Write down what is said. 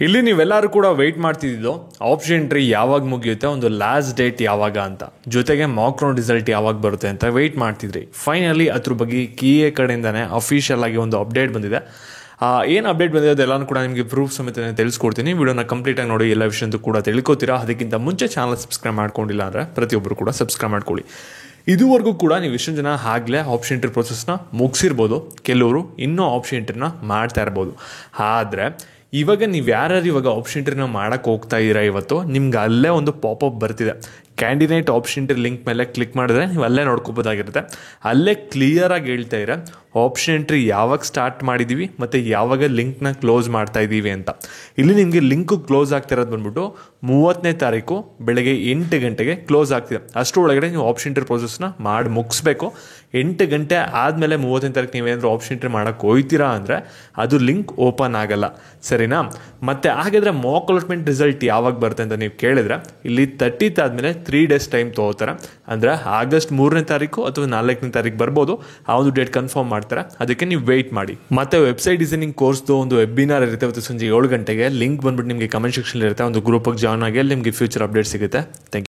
ಇಲ್ಲಿ ನೀವೆಲ್ಲರೂ ಕೂಡ ವೆಯ್ಟ್ ಮಾಡ್ತಿದ್ದು ಆಪ್ಷನ್ ಎಂಟ್ರಿ ಯಾವಾಗ ಮುಗಿಯುತ್ತೆ, ಒಂದು ಲಾಸ್ಟ್ ಡೇಟ್ ಯಾವಾಗ ಅಂತ, ಜೊತೆಗೆ ಮಾಕ್ ರೌಂಡ್ ರಿಸಲ್ಟ್ ಯಾವಾಗ ಬರುತ್ತೆ ಅಂತ ವೆಯ್ಟ್ ಮಾಡ್ತಿದ್ರಿ. ಫೈನಲಿ ಅದ್ರ ಬಗ್ಗೆ KA ಕಡೆಯಿಂದಾನೆ ಅಫಿಷಿಯಲ್ ಆಗಿ ಒಂದು ಅಪ್ಡೇಟ್ ಬಂದಿದೆ. ಏನು ಅಪ್ಡೇಟ್ ಬಂದಿದೆ ಅದೆಲ್ಲನೂ ಕೂಡ ನಿಮಗೆ ಪ್ರೂಫ್ ಸಮೇತ ತಿಳಿಸ್ಕೊಡ್ತೀನಿ. ವಿಡಿಯೋನ ಕಂಪ್ಲೀಟಾಗಿ ನೋಡಿ, ಎಲ್ಲ ವಿಷಯಂತೂ ಕೂಡ ತಿಳ್ಕೊತೀರಾ. ಅದಕ್ಕಿಂತ ಮುಂಚೆ ಚಾನಲ್ ಸಬ್ಸ್ಕ್ರೈಬ್ ಮಾಡ್ಕೊಂಡಿಲ್ಲ ಅಂದರೆ ಪ್ರತಿಯೊಬ್ಬರು ಕೂಡ ಸಬ್ಸ್ಕ್ರೈಬ್ ಮಾಡ್ಕೊಳ್ಳಿ. ಇದುವರೆಗೂ ಕೂಡ ನೀವು ಇಷ್ಟೊಂದು ಜನ ಆಗಲೇ ಆಪ್ಷನ್ ಎಂಟ್ರಿ ಪ್ರೊಸೆಸ್ನ ಮುಗಿಸಿರ್ಬೋದು, ಕೆಲವರು ಇನ್ನೂ ಆಪ್ಷನ್ ಎಂಟ್ರಿನ ಮಾಡ್ತಾ ಇರ್ಬೋದು. ಆದರೆ ಇವಾಗ ನೀವು ಯಾರ್ಯಾರು ಇವಾಗ ಆಪ್ಷನ್ ಎಂಟ್ರಿನ ಮಾಡೋಕ್ಕೆ ಹೋಗ್ತಾ ಇದ್ದೀರಾ, ಇವತ್ತು ನಿಮ್ಗೆ ಅಲ್ಲೇ ಒಂದು ಪಾಪಪ್ ಬರ್ತಿದೆ. ಕ್ಯಾಂಡಿಡೇಟ್ ಆಪ್ಷನ್ ಎಂಟ್ರಿ ಲಿಂಕ್ ಮೇಲೆ ಕ್ಲಿಕ್ ಮಾಡಿದ್ರೆ ನೀವು ಅಲ್ಲೇ ನೋಡ್ಕೋಬೋದಾಗಿರುತ್ತೆ. ಅಲ್ಲೇ ಕ್ಲಿಯರಾಗಿ ಹೇಳ್ತಾ ಇರ ಆಪ್ಷನ್ ಎಂಟ್ರಿ ಯಾವಾಗ ಸ್ಟಾರ್ಟ್ ಮಾಡಿದ್ದೀವಿ ಮತ್ತು ಯಾವಾಗ ಲಿಂಕ್ನ ಕ್ಲೋಸ್ ಮಾಡ್ತಾ ಇದ್ದೀವಿ ಅಂತ. ಇಲ್ಲಿ ನಿಮಗೆ ಲಿಂಕು ಕ್ಲೋಸ್ ಆಗ್ತಿರೋದು ಬಂದ್ಬಿಟ್ಟು 30ನೇ ತಾರೀಕು ಬೆಳಗ್ಗೆ 8 ಗಂಟೆಗೆ ಕ್ಲೋಸ್ ಆಗ್ತಿದೆ. ಅಷ್ಟರೊಳಗಡೆ ನೀವು ಆಪ್ಷನ್ ಎಂಟ್ರಿ ಪ್ರೊಸೆಸ್ನ ಮಾಡಿ ಮುಗಿಸ್ಬೇಕು. 8 ಗಂಟೆ ಆದಮೇಲೆ 30ನೇ ತಾರೀಕು ನೀವೇನಾದರೂ ಆಪ್ಷನ್ ಎಂಟ್ರಿ ಮಾಡೋಕ್ಕೆ ಹೋಗ್ತೀರಾ ಅಂದರೆ ಅದು ಲಿಂಕ್ ಓಪನ್ ಆಗಲ್ಲ, ಸರಿನಾ? ಮತ್ತು ಹಾಗಾದರೆ ಮಾಕ್ ಅಲಾಟ್ಮೆಂಟ್ ರಿಸಲ್ಟ್ ಯಾವಾಗ ಬರುತ್ತೆ ಅಂತ ನೀವು ಕೇಳಿದ್ರೆ, ಇಲ್ಲಿ 30th ಆದಮೇಲೆ 3 days ಟೈಮ್ ತೊಗೋತಾರೆ. ಅಂದರೆ ಆಗಸ್ಟ್ 3ನೇ ತಾರೀಕು ಅಥವಾ 4ನೇ ತಾರೀಕು ಬರ್ಬೋದು. ಆ ಒಂದು ಡೇಟ್ ಕನ್ಫರ್ಮ್ ಮಾಡ್ತಾರೆ, ಅದಕ್ಕೆ ನೀವು ವೆಯ್ಟ್ ಮಾಡಿ. ಮತ್ತೆ ವೆಬ್ಸೈಟ್ ಡಿಸೈನಿಂಗ್ ಕೋರ್ಸ್ದು ಒಂದು ವೆಬಿನಾರ್ ಇರುತ್ತೆ ಇವತ್ತು ಸಂಜೆ 7 ಗಂಟೆಗೆ. ಲಿಂಕ್ ಬಂದ್ಬಿಟ್ಟು ನಿಮಗೆ ಕಮೆಂಟ್ ಸೆಕ್ಷನ್ ಇರುತ್ತೆ. ಒಂದು ಗ್ರೂಪಿಗೆ ಜಾಯ್ನ್ ಆಗಿ ಅಲ್ಲಿ ನಿಮಗೆ ಫ್ಯೂಚರ್ ಅಪ್ಡೇಟ್ ಸಿಗುತ್ತೆ. Thank you.